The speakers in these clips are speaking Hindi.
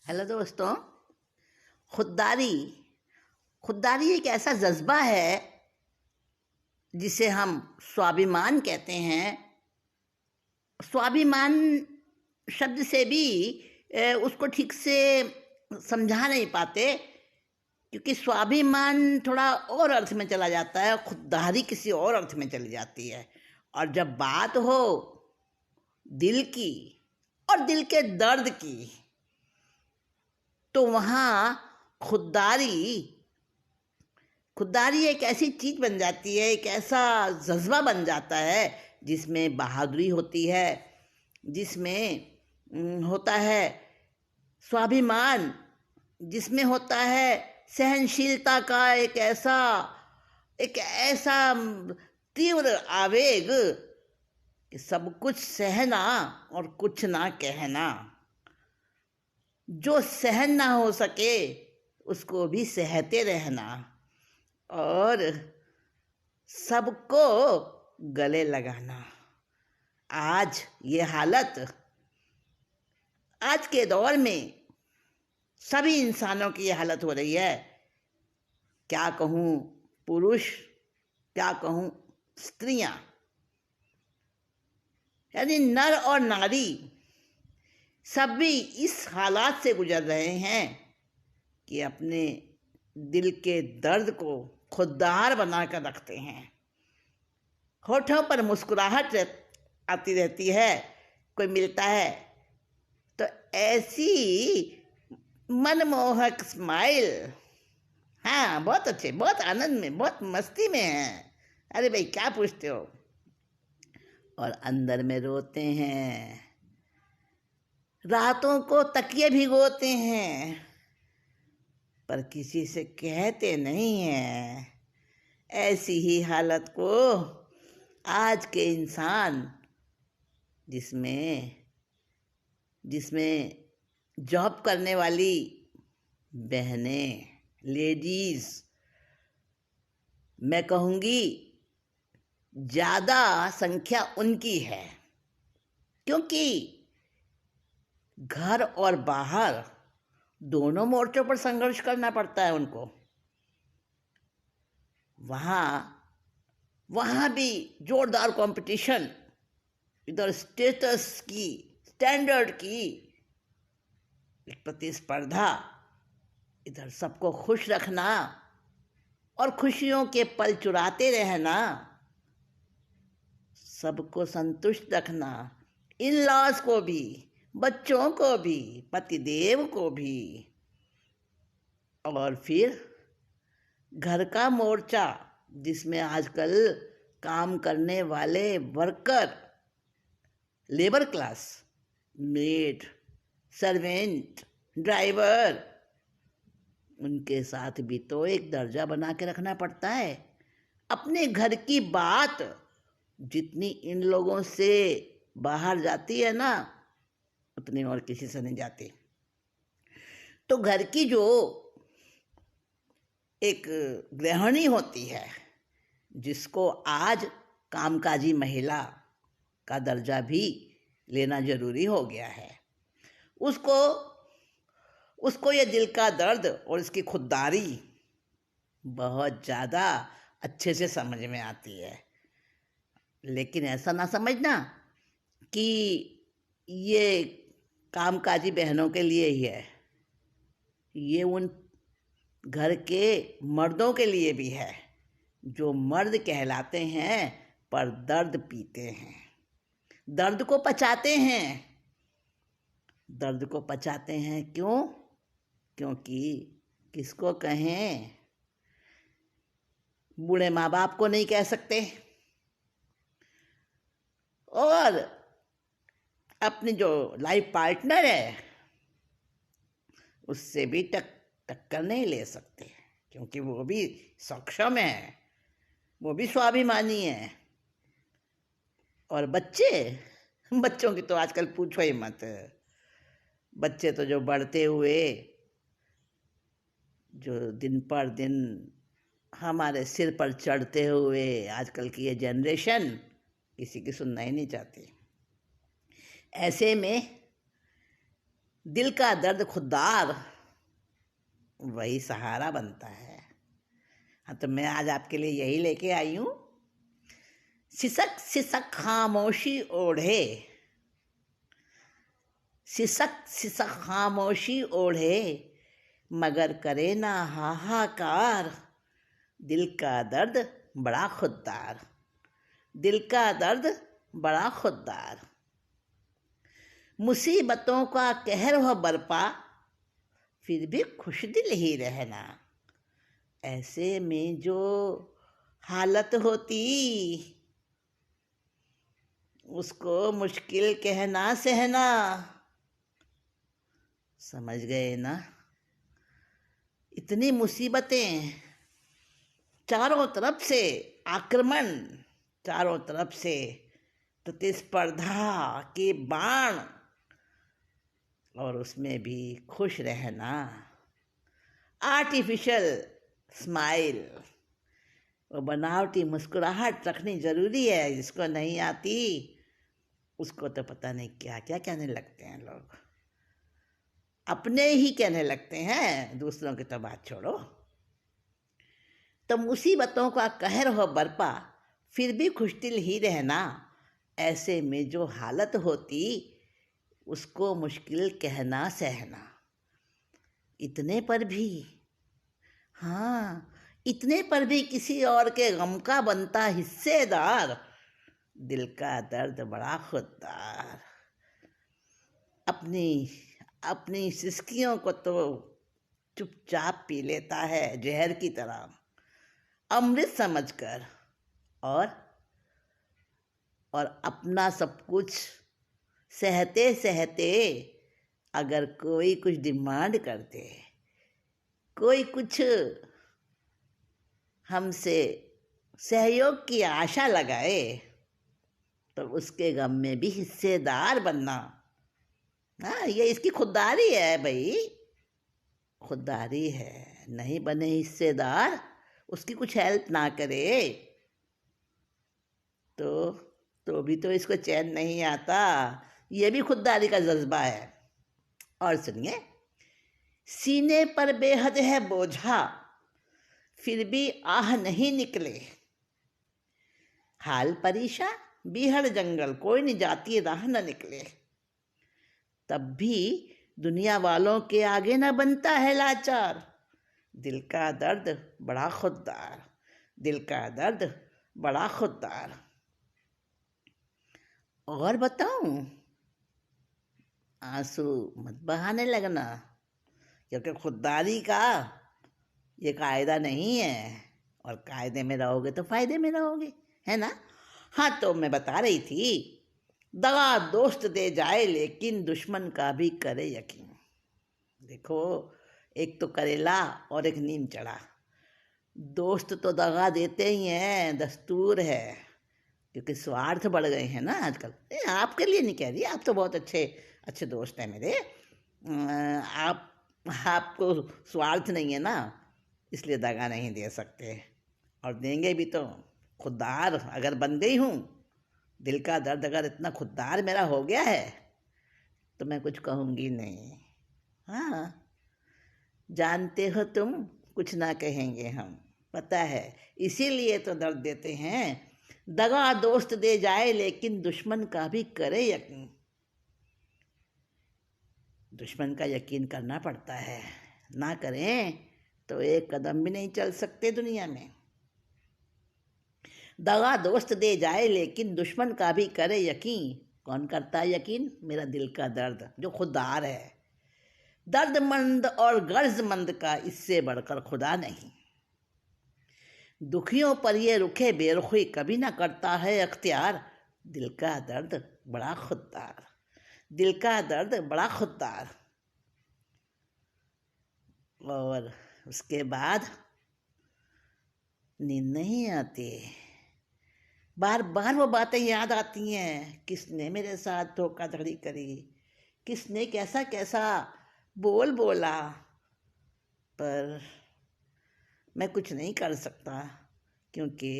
हेलो दोस्तों। खुददारी खुददारी एक ऐसा जज्बा है जिसे हम स्वाभिमान कहते हैं। स्वाभिमान शब्द से भी उसको ठीक से समझा नहीं पाते, क्योंकि स्वाभिमान थोड़ा और अर्थ में चला जाता है, खुददारी किसी और अर्थ में चली जाती है। और जब बात हो दिल की और दिल के दर्द की, तो वहाँ खुददारी एक ऐसी चीज़ बन जाती है, एक ऐसा जज्बा बन जाता है जिसमें बहादुरी होती है, जिसमें होता है स्वाभिमान, जिसमें होता है सहनशीलता का एक ऐसा तीव्र आवेग कि सब कुछ सहना और कुछ ना कहना। जो सहन ना हो सके उसको भी सहते रहना और सबको गले लगाना। आज ये हालत, आज के दौर में सभी इंसानों की ये हालत हो रही है। क्या कहूँ पुरुष, क्या कहूँ स्त्रियां, यानी नर और नारी सभी इस हालात से गुजर रहे हैं कि अपने दिल के दर्द को खुददार बनाकर रखते हैं। होठों पर मुस्कुराहट आती रहती है, कोई मिलता है तो ऐसी मनमोहक स्माइल, हाँ बहुत अच्छे, बहुत आनंद में, बहुत मस्ती में हैं, अरे भाई क्या पूछते हो, और अंदर में रोते हैं, रातों को तकिए भिगोते हैं, पर किसी से कहते नहीं हैं। ऐसी ही हालत को आज के इंसान, जिसमें जॉब करने वाली बहनें, लेडीज, मैं कहूँगी ज़्यादा संख्या उनकी है, क्योंकि घर और बाहर दोनों मोर्चों पर संघर्ष करना पड़ता है उनको। वहाँ भी जोरदार कंपटीशन, इधर स्टेटस की, स्टैंडर्ड की एक प्रतिस्पर्धा, इधर सबको खुश रखना और खुशियों के पल चुराते रहना, सबको संतुष्ट रखना, इन लॉज को भी, बच्चों को भी, पतिदेव को भी, और फिर घर का मोर्चा जिसमें आजकल काम करने वाले worker, labour class, made, servant, driver, उनके साथ भी तो एक दर्जा बना के रखना पड़ता है। अपने घर की बात जितनी इन लोगों से बाहर जाती है ना, उतनी और किसी से नहीं जाती। तो घर की जो एक गृहिणी होती है, जिसको आज कामकाजी महिला का दर्जा भी लेना जरूरी हो गया है, उसको ये दिल का दर्द और इसकी खुददारी बहुत ज़्यादा अच्छे से समझ में आती है। लेकिन ऐसा ना समझना कि ये कामकाजी बहनों के लिए ही है, ये उन घर के मर्दों के लिए भी है, जो मर्द कहलाते हैं पर दर्द पीते हैं, दर्द को पचाते हैं। दर्द को पचाते हैं क्यों? क्योंकि किसको कहें, बूढ़े माँ बाप को नहीं कह सकते, और अपनी जो लाइफ पार्टनर है उससे भी टक्कर नहीं ले सकते, क्योंकि वो भी सक्षम है, वो भी स्वाभिमानी है। और बच्चों की तो आजकल पूछो ही मत। बच्चे तो जो बढ़ते हुए, जो दिन पर दिन हमारे सिर पर चढ़ते हुए, आजकल की ये जनरेशन किसी की सुनना ही नहीं चाहती। ऐसे में दिल का दर्द खुददार वही सहारा बनता है। हाँ, तो मैं आज आपके लिए यही लेके आई हूँ। सिसक सिसक खामोशी ओढ़े, सिसक सिसक खामोशी ओढ़े, मगर करे ना हाहाकार। दिल का दर्द बड़ा खुददार, दिल का दर्द बड़ा खुददार। मुसीबतों का कहर हो बरपा, फिर भी खुश दिल ही रहना। ऐसे में जो हालत होती, उसको मुश्किल कहना सहना। समझ गए ना? इतनी मुसीबतें, चारों तरफ से आक्रमण, चारों तरफ से प्रतिस्पर्धा के बाण, और उसमें भी खुश रहना। आर्टिफिशियल स्माइल, वो बनावटी मुस्कुराहट रखनी जरूरी है। जिसको नहीं आती उसको तो पता नहीं क्या क्या कहने लगते हैं लोग, अपने ही कहने लगते हैं, दूसरों की तो बात छोड़ो। तो मुसीबतों का कहर हो बरपा, फिर भी खुशदिल ही रहना। ऐसे में जो हालत होती, उसको मुश्किल कहना सहना। इतने पर भी, हाँ, इतने पर भी किसी और के गम का बनता हिस्सेदार। दिल का दर्द बड़ा खुददार। अपनी अपनी सिसकियों को तो चुपचाप पी लेता है जहर की तरह, अमृत समझकर। और अपना सब कुछ सहते सहते, अगर कोई कुछ डिमांड करते, कोई कुछ हमसे सहयोग की आशा लगाए, तो उसके गम में भी हिस्सेदार बनना। हाँ, ये इसकी खुददारी है भाई, खुददारी है। नहीं बने हिस्सेदार, उसकी कुछ हेल्प ना करे तो भी तो इसको चैन नहीं आता। ये भी खुददारी का जज्बा है। और सुनिए, सीने पर बेहद है बोझा, फिर भी आह नहीं निकले। हाल परीशा बीहड़ जंगल, कोई नहीं जाती राह न निकले। तब भी दुनिया वालों के आगे न बनता है लाचार। दिल का दर्द बड़ा खुददार, दिल का दर्द बड़ा खुददार। और बताऊं? आंसू मत बहाने लगना, क्योंकि खुददारी का ये कायदा नहीं है। और कायदे में रहोगे तो फायदे में रहोगे, है ना? हाँ, तो मैं बता रही थी, दगा दोस्त दे जाए लेकिन दुश्मन का भी करे यकीन। देखो, एक तो करेला और एक नीम चढ़ा। दोस्त तो दगा देते ही हैं, दस्तूर है, क्योंकि स्वार्थ बढ़ गए हैं ना आजकल। आपके लिए नहीं कह रही, आप तो बहुत अच्छे अच्छे दोस्त हैं मेरे। आपको स्वार्थ नहीं है ना, इसलिए दगा नहीं दे सकते। और देंगे भी तो खुददार अगर बन गई हूँ। दिल का दर्द अगर इतना खुददार मेरा हो गया है, तो मैं कुछ कहूँगी नहीं। हाँ, जानते हो तुम, कुछ ना कहेंगे हम, पता है, इसीलिए तो दर्द देते हैं। दगा दोस्त दे जाए लेकिन दुश्मन का भी करे यकीन। दुश्मन का यकीन करना पड़ता है, ना करें तो एक कदम भी नहीं चल सकते दुनिया में। दगा दोस्त दे जाए लेकिन दुश्मन का भी करे यकीन। कौन करता है यकीन? मेरा दिल का दर्द, जो खुददार है। दर्दमंद और गर्जमंद का इससे बढ़कर खुदा नहीं। दुखियों पर ये रुखे बेरुखी कभी ना करता है अख्तियार। दिल का दर्द बड़ा खुददार, दिल का दर्द बड़ा खुददार। और उसके बाद नींद नहीं आती, बार बार वो बातें याद आती हैं। किसने मेरे साथ धोखाधड़ी करी, किसने कैसा कैसा बोल बोला, पर मैं कुछ नहीं कर सकता, क्योंकि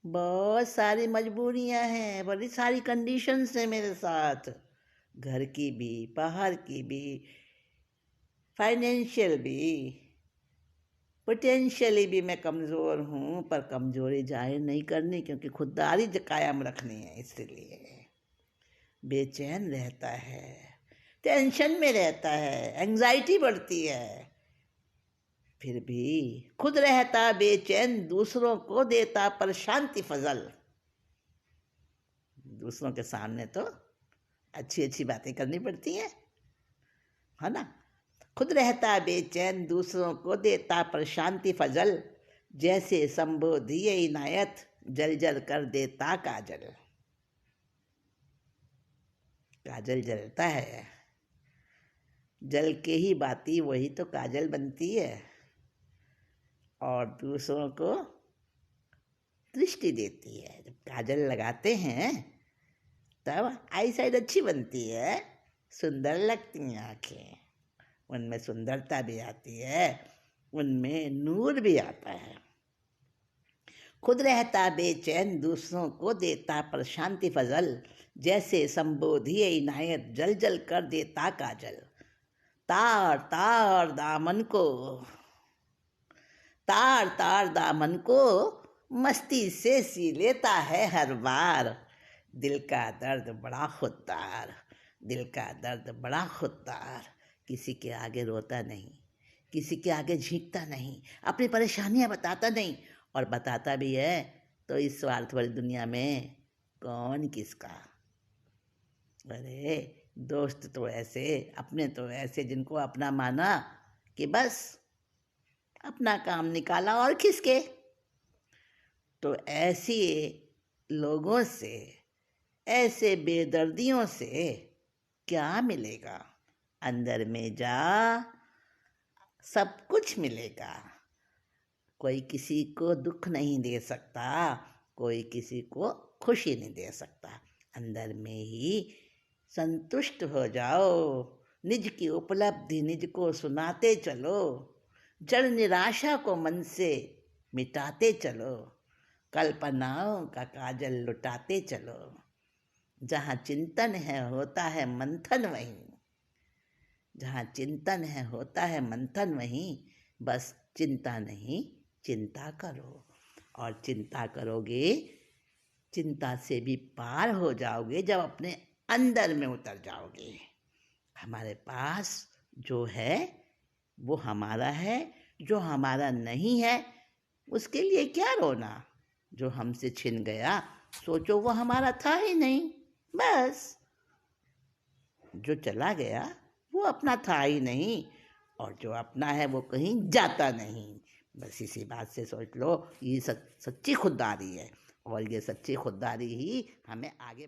बहुत सारी मजबूरियां हैं, बड़ी सारी कंडीशंस हैं मेरे साथ। घर की भी, बाहर की भी, फाइनेंशियल भी, पोटेंशियली भी मैं कमज़ोर हूँ, पर कमज़ोरी जाहिर नहीं करनी, क्योंकि खुददारी कायम रखनी है। इसलिए बेचैन रहता है, टेंशन में रहता है, एंजाइटी बढ़ती है, फिर भी खुद रहता बेचैन, दूसरों को देता पर शांति फजल। दूसरों के सामने तो अच्छी अच्छी बातें करनी पड़ती हैं, है ना। खुद रहता बेचैन, दूसरों को देता पर शांति फजल। जैसे संबोधिए इनायत, जल जल कर देता काजल। काजल जलता है, जल के ही बाती वही तो काजल बनती है, और दूसरों को दृष्टि देती है। जब काजल लगाते हैं तब आई साइड अच्छी बनती है, सुंदर लगती हैं आँखें, उनमें सुंदरता भी आती है, उनमें नूर भी आता है। खुद रहता बेचैन, दूसरों को देता पर शांति फजल। जैसे संबोधिए इनायत, जल जल कर देता काजल। तार तार दामन को, तार तार दामन को मस्ती से सी लेता है हर बार। दिल का दर्द बड़ा खुददार, दिल का दर्द बड़ा खुददार। किसी के आगे रोता नहीं, किसी के आगे झींकता नहीं, अपनी परेशानियां बताता नहीं, और बताता भी है तो इस स्वार्थ भरी दुनिया में कौन किसका। अरे दोस्त तो ऐसे, अपने तो ऐसे जिनको अपना माना कि बस अपना काम निकाला और किसके। तो ऐसे लोगों से, ऐसे बेदर्दियों से क्या मिलेगा। अंदर में जा, सब कुछ मिलेगा। कोई किसी को दुख नहीं दे सकता, कोई किसी को खुशी नहीं दे सकता। अंदर में ही संतुष्ट हो जाओ, निज की उपलब्धि निज को सुनाते चलो। जड़ निराशा को मन से मिटाते चलो, कल्पनाओं का काजल लुटाते चलो। जहाँ चिंतन है होता है मंथन वहीं, जहाँ चिंतन है होता है मंथन वहीं। बस चिंता नहीं, चिंता करो, और चिंता करोगे, चिंता से भी पार हो जाओगे जब अपने अंदर में उतर जाओगे। हमारे पास जो है वो हमारा है, जो हमारा नहीं है उसके लिए क्या रोना। जो हमसे छिन गया सोचो वो हमारा था ही नहीं, बस। जो चला गया वो अपना था ही नहीं, और जो अपना है वो कहीं जाता नहीं। बस इसी बात से सोच लो, ये सच्ची खुददारी है, और ये सच्ची खुददारी ही हमें आगे